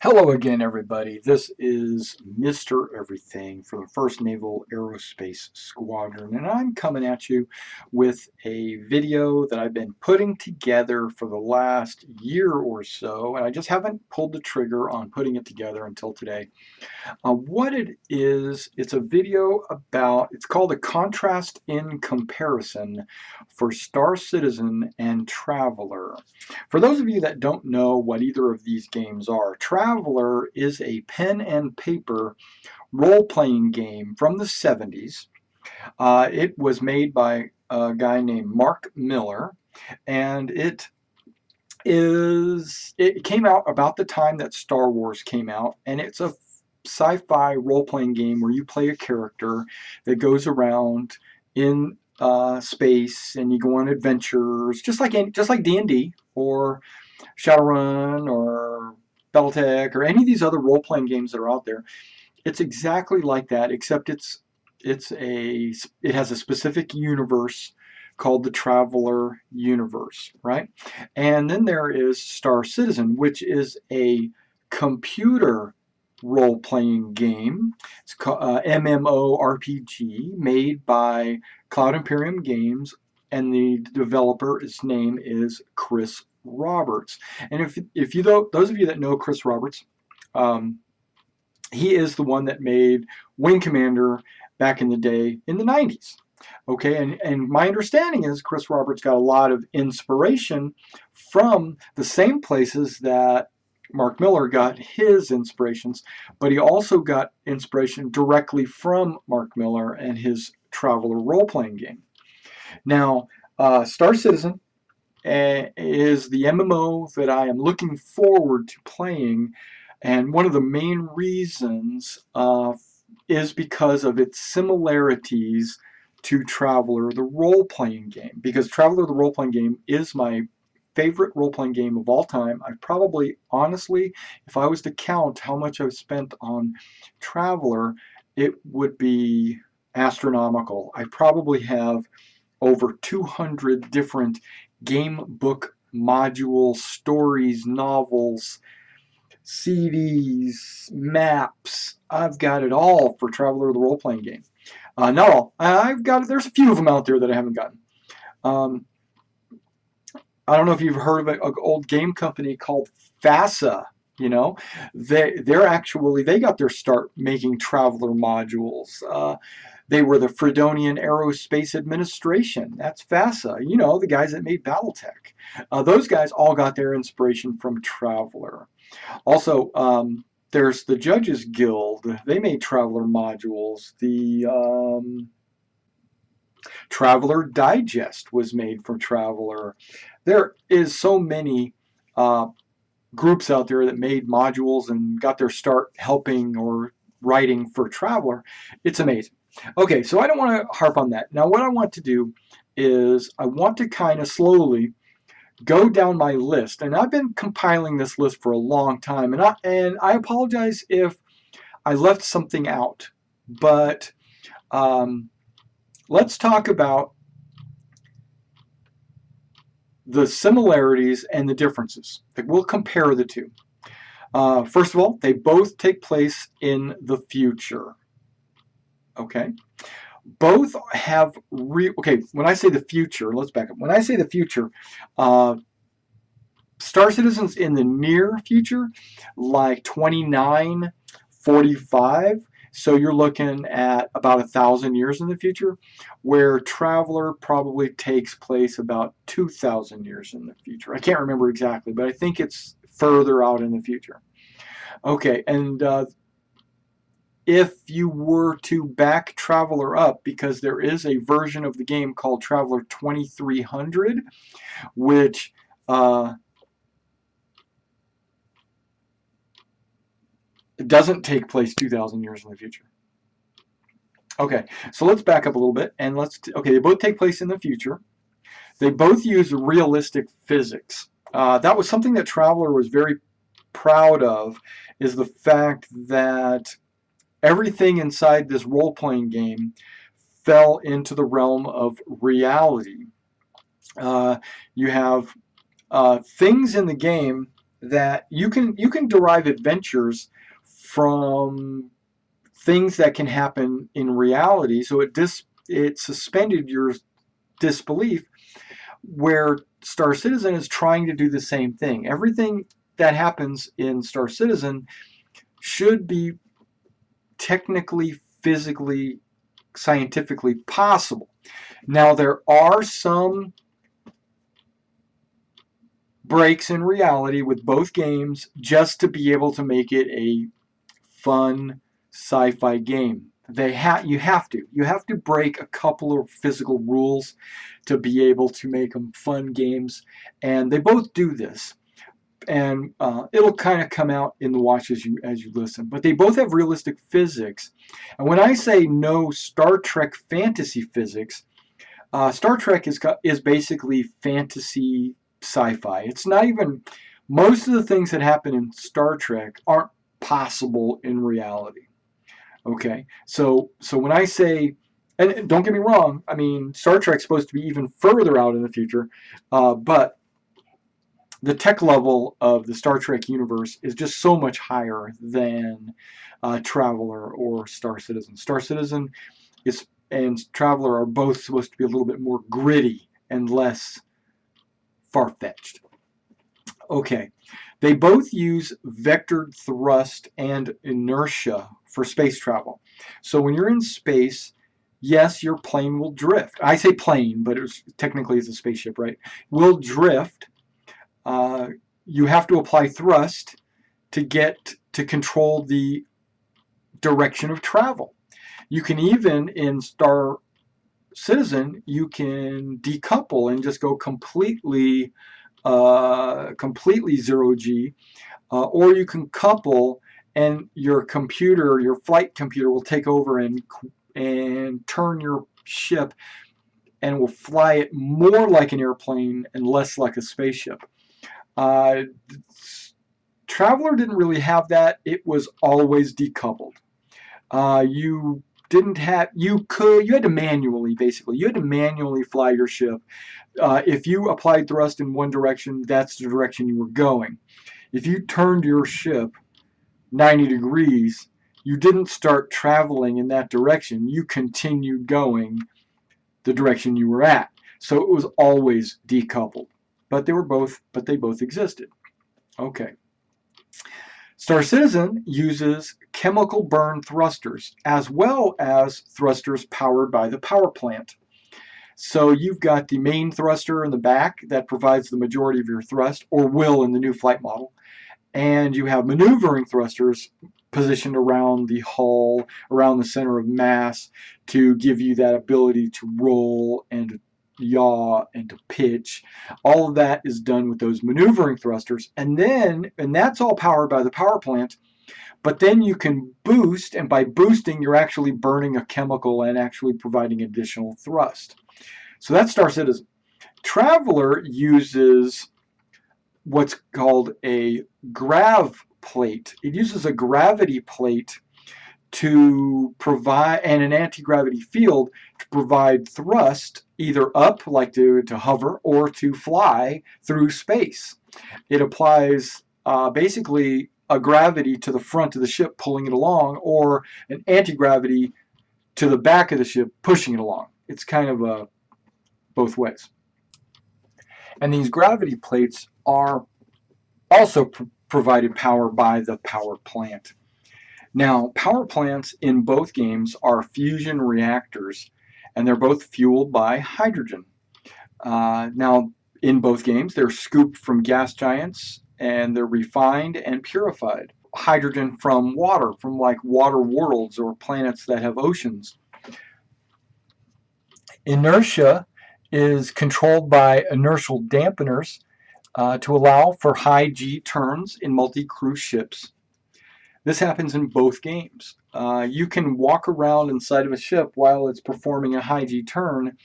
Hello again, everybody. This is Mr. Everything for the 1st Naval Aerospace Squadron, and I'm coming at you with a video that I've been putting together for the last year or so, and I just haven't pulled the trigger on putting it together until today. What it is, it's a video about, it's called a contrast in comparison for Star Citizen and Traveler. For those of you that don't know what either of these games are, Traveler is a pen and paper role-playing game from the 70s. It was made by a guy named Mark Miller, and it came out about the time that Star Wars came out, and it's a sci-fi role-playing game where you play a character that goes around in space, and you go on adventures, just like D&D or Shadowrun or Battletech or any of these other role-playing games that are out there. It's exactly like that, except it has a specific universe called the Traveler universe, right? And then there is Star Citizen, which is a computer role-playing game. It's called MMORPG made by Cloud Imperium Games, and the developer's name is Chris Roberts. And if you those of you that know Chris Roberts, he is the one that made Wing Commander back in the day in the 90s. Okay, and my understanding is Chris Roberts got a lot of inspiration from the same places that Mark Miller got his inspirations, but he also got inspiration directly from Mark Miller and his Traveler role-playing game. Now, Star Citizen is the MMO that I am looking forward to playing, and one of the main reasons is because of its similarities to Traveler, the role-playing game. Because Traveler, the role-playing game, is my favorite role-playing game of all time. I probably, honestly, if I was to count how much I've spent on Traveler, it would be astronomical. I probably have over 200 different game book modules, stories, novels, CDs, maps. I've got it all for Traveler, the role-playing game. Not all. There's a few of them out there that I haven't gotten. I don't know if you've heard of an old game company called FASA. You know, they got their start making Traveler modules. They were the Fredonian Aerospace Administration. That's FASA. You know, the guys that made Battletech. Those guys all got their inspiration from Traveler. Also, there's the Judges Guild. They made Traveler modules. The Traveler Digest was made from Traveler. There is so many groups out there that made modules and got their start helping or writing for Traveler. It's amazing. Okay, so I don't want to harp on that. Now what I want to do is I want to kind of slowly go down my list, and I've been compiling this list for a long time, and I apologize if I left something out, but let's talk about the similarities and the differences. We'll compare the two. First of all, they both take place in the future. Okay? Both have okay, when I say the future, let's back up. When I say the future, Star Citizen's in the near future, like 2945. So you're looking at about 1,000 years in the future, where Traveler probably takes place about 2,000 years in the future. I can't remember exactly, but I think it's further out in the future. Okay, and if you were to back Traveler up, because there is a version of the game called Traveler 2300, which it doesn't take place 2,000 years in the future. Okay, so let's back up a little bit, and okay, they both take place in the future. They both use realistic physics. That was something that Traveler was very proud of, is the fact that everything inside this role-playing game fell into the realm of reality. You have things in the game that you can derive adventures from things that can happen in reality. So it suspended your disbelief, where Star Citizen is trying to do the same thing. Everything that happens in Star Citizen should be technically, physically, scientifically possible. Now, there are some breaks in reality with both games just to be able to make it a fun sci-fi game. You have to break a couple of physical rules to be able to make them fun games, and they both do this. And it'll kind of come out in the watch as you listen. But they both have realistic physics, and when I say no Star Trek fantasy physics, Star Trek is basically fantasy sci-fi. It's not even, most of the things that happen in Star Trek aren't possible in reality. Okay, so when I say, and don't get me wrong, I mean Star Trek's supposed to be even further out in the future, but the tech level of the Star Trek universe is just so much higher than Traveler or Star Citizen. Star Citizen and Traveler are both supposed to be a little bit more gritty and less far-fetched. Okay, they both use vectored thrust and inertia for space travel. So when you're in space, yes, your plane will drift. I say plane, but technically it's a spaceship, right? Will drift. You have to apply thrust to control the direction of travel. You can even, in Star Citizen, you can decouple and just go completely zero G, or you can couple and your flight computer will take over and turn your ship and will fly it more like an airplane and less like a spaceship. Traveler didn't really have that. It was always decoupled. You had to manually fly your ship. If you applied thrust in one direction, that's the direction you were going. If you turned your ship 90 degrees, you didn't start traveling in that direction. You continued going the direction you were at. So it was always decoupled. But they both existed. Okay. Star Citizen uses chemical burn thrusters as well as thrusters powered by the power plant. So you've got the main thruster in the back that provides the majority of your thrust, or will in the new flight model. And you have maneuvering thrusters positioned around the hull, around the center of mass, to give you that ability to roll and to yaw and to pitch. All of that is done with those maneuvering thrusters. And that's all powered by the power plant. But then you can boost, and by boosting, you're actually burning a chemical and actually providing additional thrust. So that's Star Citizen. Traveler uses what's called a grav plate. It uses a gravity plate to provide, and an anti-gravity field to provide thrust either up, like to hover, or to fly through space. It applies basically a gravity to the front of the ship pulling it along, or an anti-gravity to the back of the ship pushing it along. It's kind of both ways. And these gravity plates are also provided power by the power plant. Now, power plants in both games are fusion reactors, and they're both fueled by hydrogen. Now, in both games, they're scooped from gas giants, and they're refined and purified. Hydrogen from water, from like water worlds or planets that have oceans. Inertia is controlled by inertial dampeners to allow for high G turns in multi-crew ships. This happens in both games. You can walk around inside of a ship while it's performing a high G turn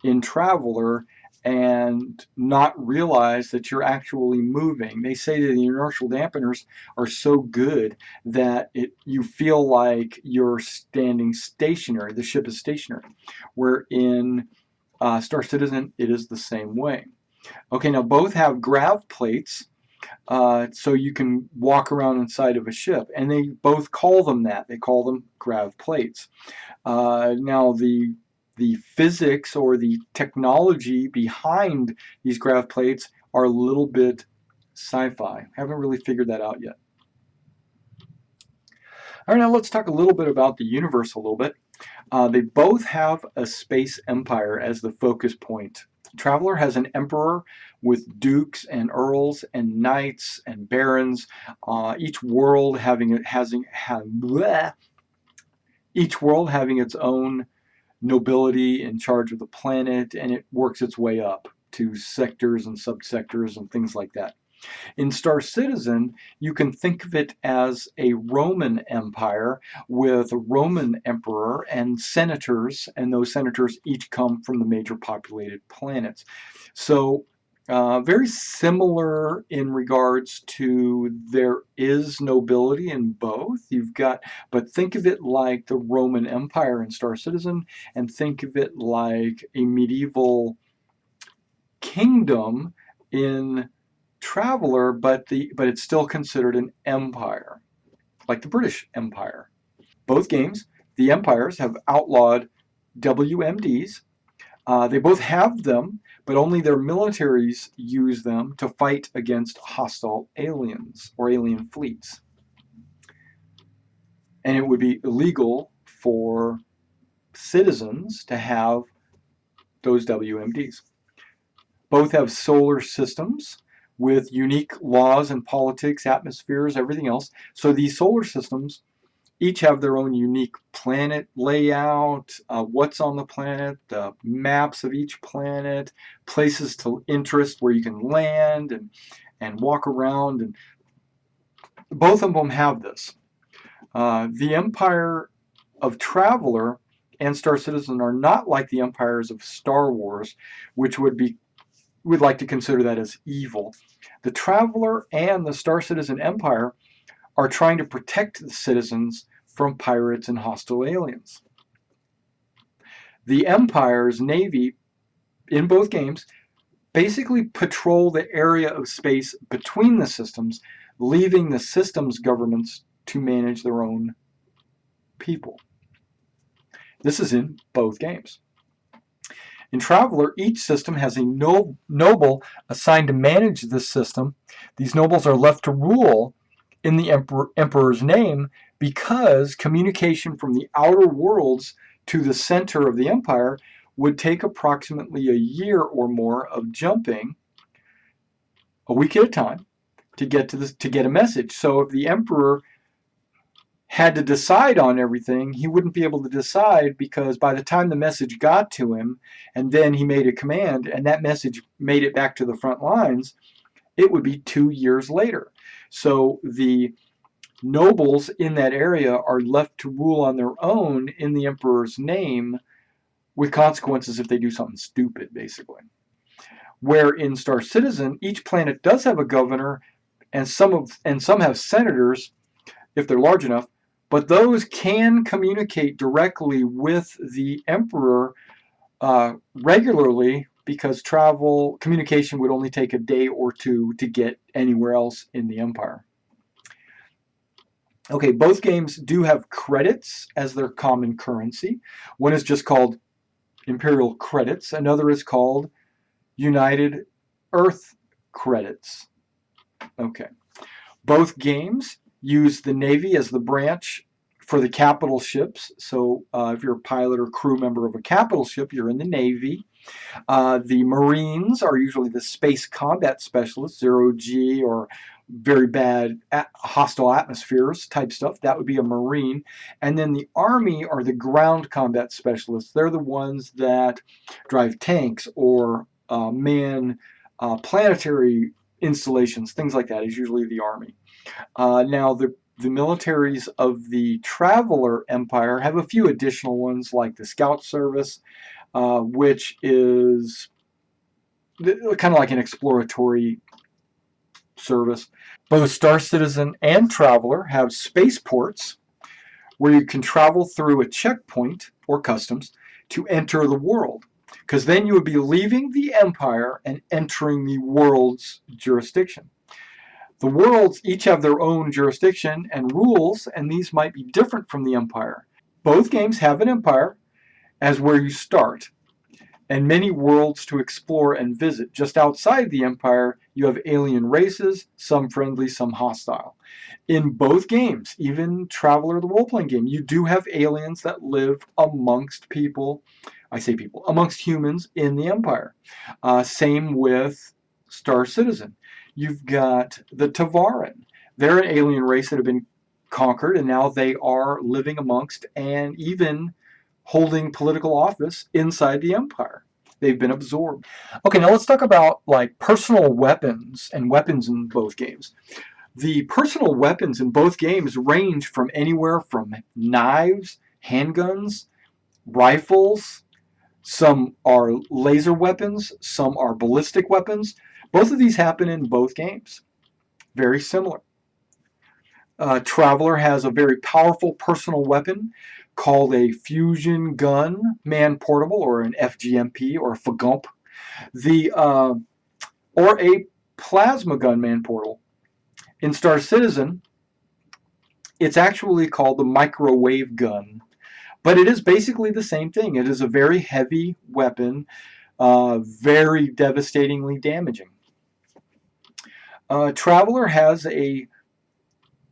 in Traveler and not realize that you're actually moving. They say that the inertial dampeners are so good that you feel like you're standing stationary. The ship is stationary. Where in Star Citizen, it is the same way. Okay, now both have grav plates so you can walk around inside of a ship. And they both call them that. They call them grav plates. Now, the physics or the technology behind these grav plates are a little bit sci-fi. Haven't really figured that out yet. All right, now let's talk a little bit about the universe a little bit. They both have a space empire as the focus point. Traveler has an emperor with dukes and earls and knights and barons. Each world each world having its own nobility in charge of the planet, and it works its way up to sectors and subsectors and things like that. In Star Citizen, you can think of it as a Roman Empire with a Roman emperor and senators, and those senators each come from the major populated planets. So very similar in regards to there is nobility in both. But think of it like the Roman Empire in Star Citizen, and think of it like a medieval kingdom in Traveler, but it's still considered an empire, like the British Empire. Both games, the empires have outlawed WMDs. They both have them, but only their militaries use them to fight against hostile aliens or alien fleets. And it would be illegal for citizens to have those WMDs. Both have solar systems with unique laws and politics, atmospheres, everything else. So these solar systems each have their own unique planet layout, what's on the planet, the maps of each planet, places to interest where you can land and walk around. And both of them have this. The Empire of Traveler and Star Citizen are not like the empires of Star Wars, which we'd like to consider that as evil. The Traveler and the Star Citizen Empire are trying to protect the citizens from pirates and hostile aliens. The Empire's navy, in both games, basically patrol the area of space between the systems, leaving the systems governments to manage their own people. This is in both games. In Traveler, each system has a noble assigned to manage this system. These nobles are left to rule in the emperor's name because communication from the outer worlds to the center of the empire would take approximately a year or more of jumping a week at a time to get a message. So if the emperor had to decide on everything, he wouldn't be able to decide because by the time the message got to him and then he made a command and that message made it back to the front lines, it would be 2 years later. So the nobles in that area are left to rule on their own in the emperor's name with consequences if they do something stupid, basically. Where in Star Citizen, each planet does have a governor and some have senators if they're large enough, but those can communicate directly with the emperor regularly because communication would only take a day or two to get anywhere else in the empire. Okay, both games do have credits as their common currency. One is just called Imperial Credits. Another is called United Earth Credits. Okay. Both games use the Navy as the branch for the capital ships. So if you're a pilot or crew member of a capital ship, you're in the Navy. The Marines are usually the space combat specialists, 0G or very bad hostile atmospheres type stuff. That would be a Marine. And then the Army are the ground combat specialists. They're the ones that drive tanks or man planetary installations, things like that is usually the Army. Now, the militaries of the Traveler Empire have a few additional ones like the Scout Service, which is kind of like an exploratory service. Both Star Citizen and Traveler have spaceports where you can travel through a checkpoint or customs to enter the world, because then you would be leaving the Empire and entering the world's jurisdiction. The worlds each have their own jurisdiction and rules, and these might be different from the Empire. Both games have an empire as where you start, and many worlds to explore and visit. Just outside the Empire, you have alien races, some friendly, some hostile. In both games, even Traveler, the role-playing game, you do have aliens that live amongst people, I say people, amongst humans in the Empire. Same with Star Citizen. You've got the Tavaran. They're an alien race that have been conquered, and now they are living amongst and even holding political office inside the Empire. They've been absorbed. Okay, now let's talk about like personal weapons and weapons in both games. The personal weapons in both games range from anywhere from knives, handguns, rifles. Some are laser weapons, some are ballistic weapons. Both of these happen in both games. Very similar. Traveler has a very powerful personal weapon called a fusion gun man portable, or an FGMP, or a FGUMP, or a plasma gun man portal. In Star Citizen, it's actually called the microwave gun, but it is basically the same thing. It is a very heavy weapon, very devastatingly damaging. Traveler has a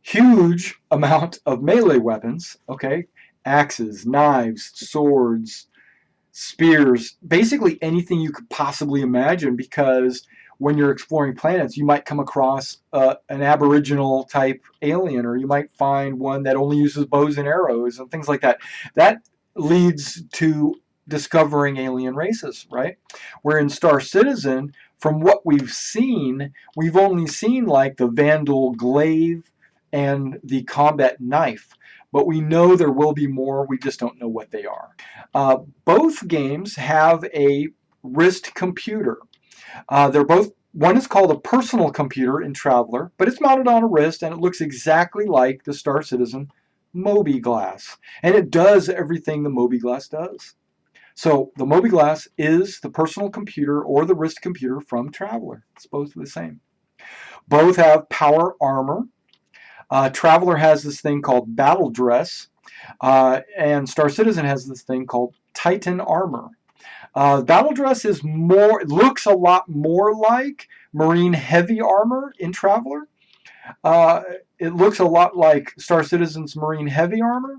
huge amount of melee weapons, okay? Axes, knives, swords, spears, basically anything you could possibly imagine, because when you're exploring planets, you might come across an aboriginal type alien, or you might find one that only uses bows and arrows and things like that. That leads to discovering alien races, right? Where in Star Citizen, from what we've only seen like the Vandal glaive and the combat knife. But we know there will be more, we just don't know what they are. Both games have a wrist computer. One is called a personal computer in Traveler, but it's mounted on a wrist and it looks exactly like the Star Citizen MobiGlass. And it does everything the MobiGlass does. So the MobiGlass is the personal computer or the wrist computer from Traveler. It's both the same. Both have power armor. Traveler has this thing called Battle Dress, and Star Citizen has this thing called Titan Armor. Battle Dress looks a lot more like Marine Heavy Armor in Traveler. It looks a lot like Star Citizen's Marine Heavy Armor,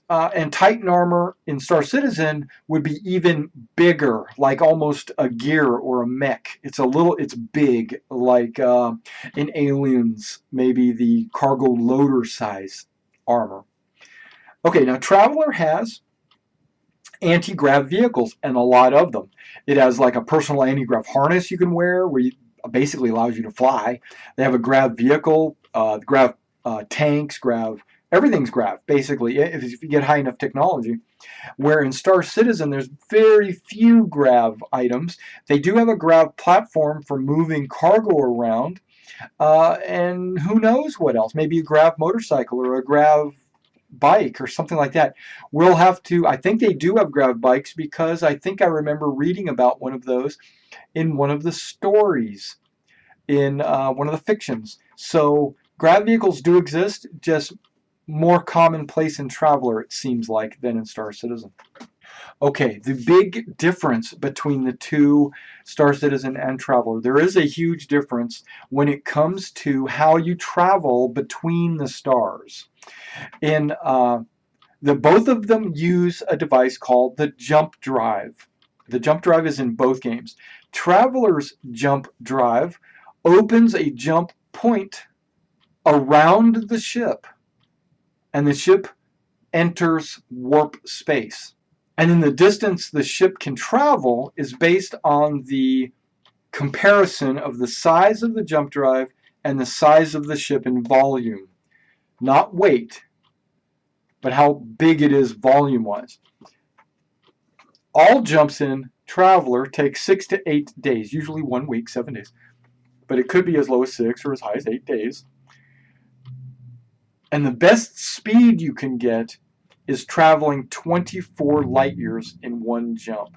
and Titan Armor in Star Citizen would be even bigger, like almost a gear or a mech. It's big, like in Aliens, maybe the cargo loader size armor. Okay, now Traveler has anti-grav vehicles, and a lot of them. It has like a personal anti-grav harness you can wear, basically allows you to fly. They have a grav vehicle, grav tanks, everything's grav, basically, if you get high enough technology. Where in Star Citizen, there's very few grav items. They do have a grav platform for moving cargo around, and who knows what else. Maybe a grav motorcycle or a grav bike or something like that. I think they do have grav bikes, because I think I remember reading about one of those in one of the stories, in one of the fictions. So grav vehicles do exist, just more commonplace in Traveler, it seems like, than in Star Citizen. Okay, the big difference between the two, Star Citizen and Traveler. There is a huge difference when it comes to how you travel between the stars. Both of them use a device called the jump drive. The jump drive is in both games. Traveler's jump drive opens a jump point around the ship, and the ship enters warp space. And then the distance the ship can travel is based on the comparison of the size of the jump drive and the size of the ship in volume. Not weight, but how big it is volume-wise. All jumps in Traveler take 6 to 8 days, usually 1 week, 7 days. But it could be as low as 6 or as high as 8 days. And the best speed you can get is traveling 24 light years in one jump.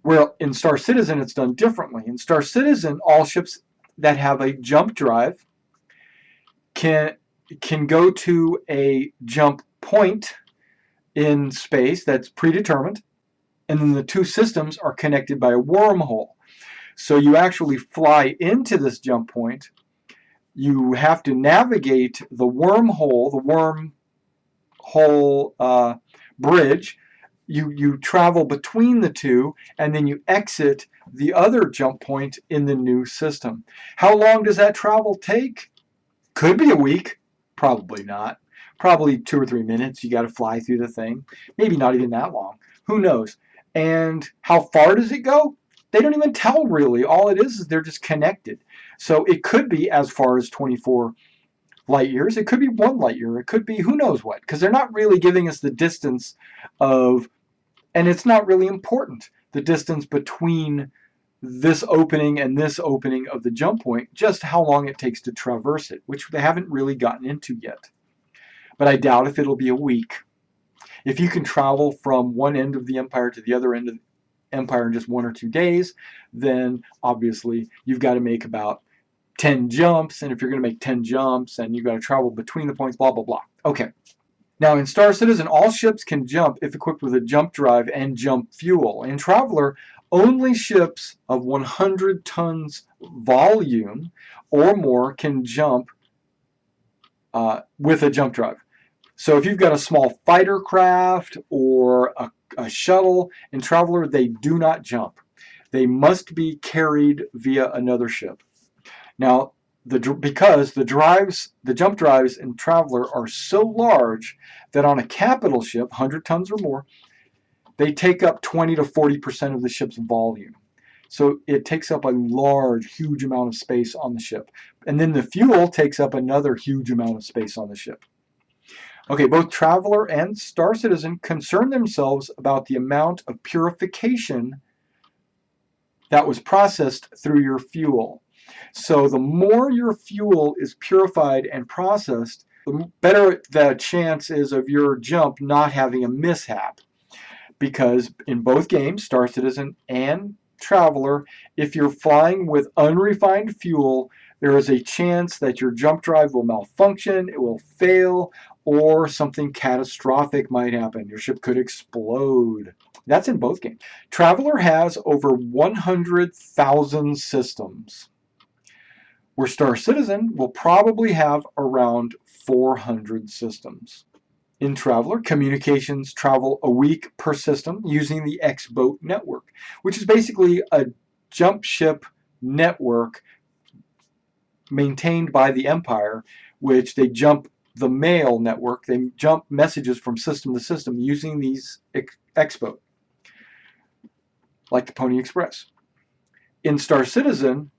Where in Star Citizen, it's done differently. In Star Citizen, all ships that have a jump drive can go to a jump point in space that's predetermined, and then the two systems are connected by a wormhole. So you actually fly into this jump point. You have to navigate the wormhole bridge. You travel between the two, and then you exit the other jump point in the new system. How long does that travel take? Could be a week. Probably not. Probably 2 or 3 minutes. You got to fly through the thing. Maybe not even that long. Who knows? And how far does it go? They don't even tell really. All it is they're just connected. So it could be as far as 24 light years. It could be 1 light year. It could be who knows what, because they're not really giving us the distance of, and it's not really important, the distance between this opening and this opening of the jump point, just how long it takes to traverse it, which they haven't really gotten into yet. But I doubt if it'll be a week. If you can travel from one end of the Empire to the other end of the Empire in just 1 or 2 days, then obviously you've got to make about 10 jumps, and if you're going to make 10 jumps and you've got to travel between the points, blah, blah, blah. Okay. Now in Star Citizen, all ships can jump if equipped with a jump drive and jump fuel. In Traveler, only ships of 100 tons volume or more can jump with a jump drive. So if you've got a small fighter craft or a shuttle, in Traveler, they do not jump. They must be carried via another ship. Now, because the jump drives in Traveler are so large that on a capital ship, 100 tons or more, they take up 20 to 40% of the ship's volume. So it takes up a large, huge amount of space on the ship. And then the fuel takes up another huge amount of space on the ship. Okay, both Traveler and Star Citizen concern themselves about the amount of purification that was processed through your fuel. So the more your fuel is purified and processed, the better the chance is of your jump not having a mishap. Because in both games, Star Citizen and Traveler, if you're flying with unrefined fuel, there is a chance that your jump drive will malfunction, it will fail, or something catastrophic might happen. Your ship could explode. That's in both games. Traveler has over 100,000 systems, where Star Citizen will probably have around 400 systems. In Traveler, communications travel a week per system using the X-Boat network, which is basically a jump ship network maintained by the Empire, which they jump the mail network. They jump messages from system to system using these X-Boat, like the Pony Express. In Star Citizen,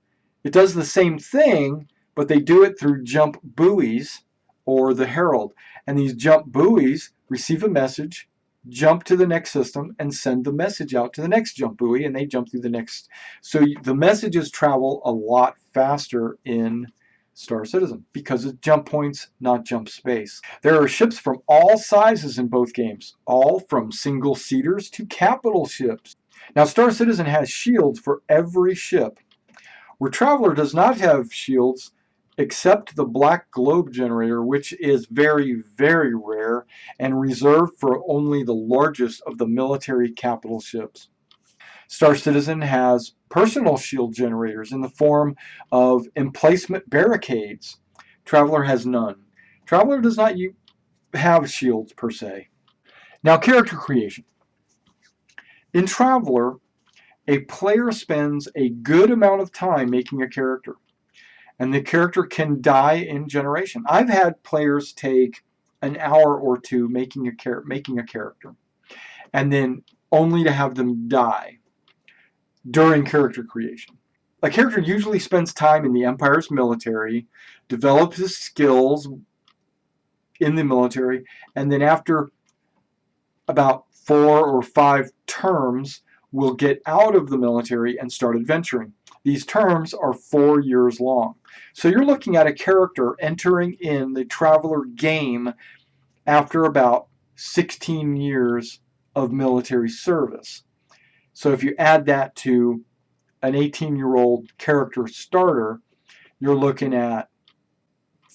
it does the same thing, but they do it through jump buoys or the Herald. And these jump buoys receive a message, jump to the next system, and send the message out to the next jump buoy, and they jump through the next. So the messages travel a lot faster in Star Citizen because it's jump points, not jump space. There are ships from all sizes in both games, all from single seaters to capital ships. Now Star Citizen has shields for every ship, where Traveler does not have shields except the black globe generator, which is very, very rare and reserved for only the largest of the military capital ships. Star Citizen has personal shield generators in the form of emplacement barricades. Traveler has none. Traveler does not have shields per se. Now, character creation. In Traveler, a player spends a good amount of time making a character, and the character can die in generation. I've had players take an hour or two making a character, and then only to have them die during character creation. A character usually spends time in the Empire's military, develops his skills in the military, and then after about 4 or 5 terms will get out of the military and start adventuring. These terms are 4 years long. So you're looking at a character entering in the Traveler game after about 16 years of military service. So if you add that to an 18-year-old character starter, you're looking at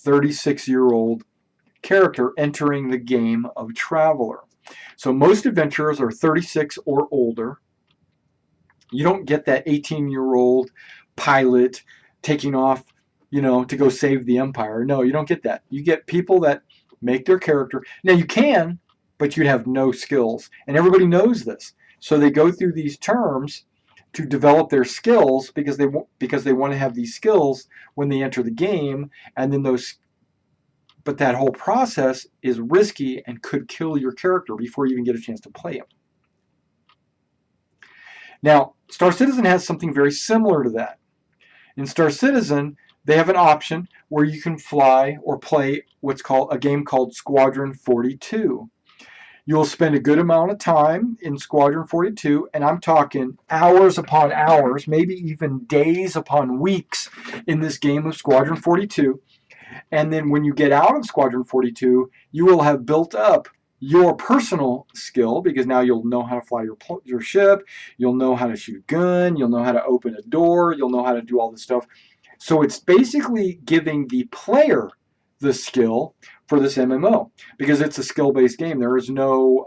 36-year-old character entering the game of Traveler. So most adventurers are 36 or older. You don't get that 18-year-old pilot taking off, to go save the Empire. No, you don't get that. You get people that make their character. Now you can, but you'd have no skills. And everybody knows this. So they go through these terms to develop their skills because they want to have these skills when they enter the game, and then but that whole process is risky and could kill your character before you even get a chance to play him. Now, Star Citizen has something very similar to that. In Star Citizen, they have an option where you can fly or play what's called a game called Squadron 42. You'll spend a good amount of time in Squadron 42, and I'm talking hours upon hours, maybe even days upon weeks in this game of Squadron 42. And then when you get out of Squadron 42, you will have built up your personal skill, because now you'll know how to fly your ship, you'll know how to shoot a gun, you'll know how to open a door, you'll know how to do all this stuff. So it's basically giving the player the skill for this MMO, because it's a skill-based game. There is no,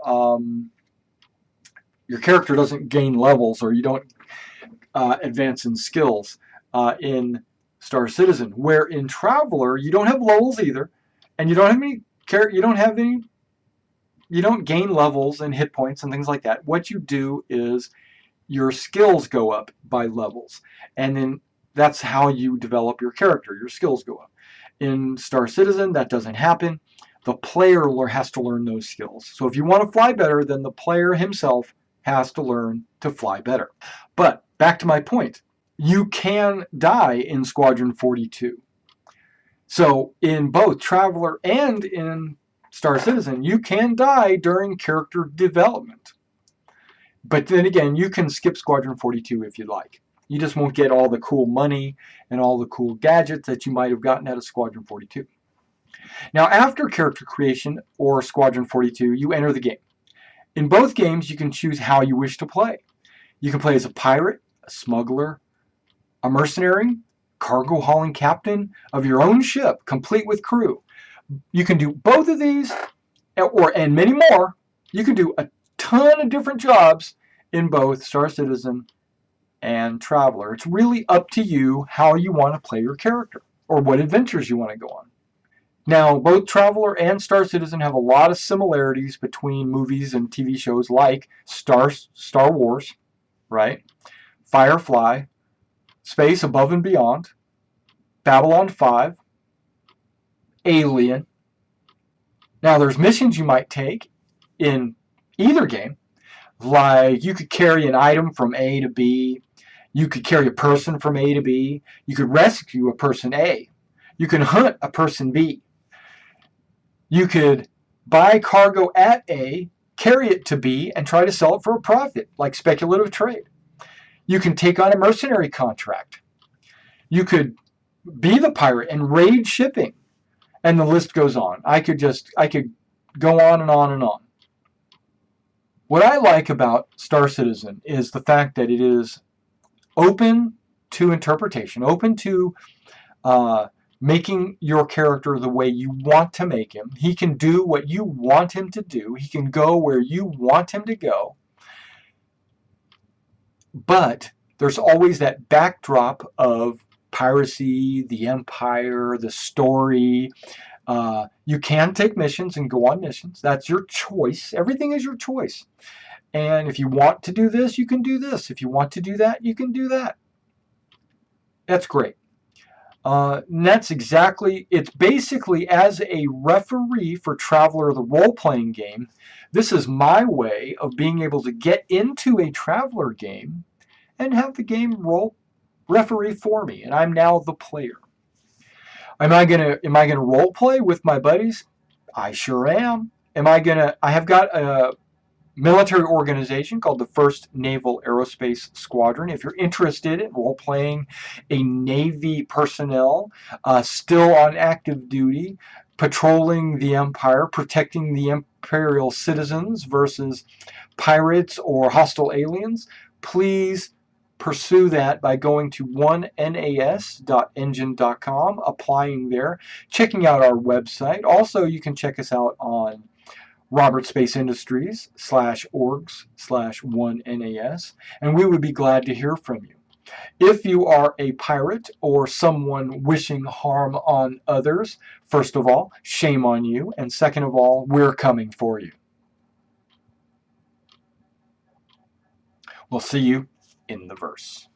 your character doesn't gain levels, or you don't advance in skills in Star Citizen. Where in Traveler, you don't have levels either, and you don't gain levels and hit points and things like that. What you do is your skills go up by levels, and then that's how you develop your character. Your skills go up. In Star Citizen, that doesn't happen. The player has to learn those skills. So if you want to fly better, then the player himself has to learn to fly better. But back to my point, you can die in Squadron 42. So in both Traveler and in Star Citizen, you can die during character development. But then again, you can skip Squadron 42 if you'd like. You just won't get all the cool money and all the cool gadgets that you might have gotten out of Squadron 42. Now, after character creation or Squadron 42, you enter the game. In both games, you can choose how you wish to play. You can play as a pirate, a smuggler, a mercenary, cargo hauling captain of your own ship, complete with crew. You can do both of these, and many more. You can do a ton of different jobs in both Star Citizen and Traveler. It's really up to you how you want to play your character, or what adventures you want to go on. Now, both Traveler and Star Citizen have a lot of similarities between movies and TV shows like Star Wars, right? Firefly, Space Above and Beyond, Babylon 5, Alien. Now, there's missions you might take in either game, like you could carry an item from A to B, you could carry a person from A to B, you could rescue a person A, you can hunt a person B, you could buy cargo at A, carry it to B, and try to sell it for a profit, like speculative trade. You can take on a mercenary contract. You could be the pirate and raid shipping, and the list goes on. I could go on and on and on. What I like about Star Citizen is the fact that it is open to interpretation, open to making your character the way you want to make him. He can do what you want him to do. He can go where you want him to go. But there's always that backdrop of piracy, the Empire, the story. You can take missions and go on missions. That's your choice. Everything is your choice. And if you want to do this, you can do this. If you want to do that, you can do that. That's great. It's basically as a referee for Traveler, the role-playing game, this is my way of being able to get into a Traveler game and have the game referee for me, and I'm now the player. Am I gonna role play with my buddies? I sure am. I have got a military organization called the 1st Naval Aerospace Squadron. If you're interested in role-playing a Navy personnel still on active duty, patrolling the Empire, protecting the Imperial citizens versus pirates or hostile aliens, please pursue that by going to 1nas.engine.com, applying there, checking out our website. Also, you can check us out on Robert Space Industries /orgs/1nas, and we would be glad to hear from you. If you are a pirate or someone wishing harm on others, first of all, shame on you, and second of all, we're coming for you. We'll see you in the verse.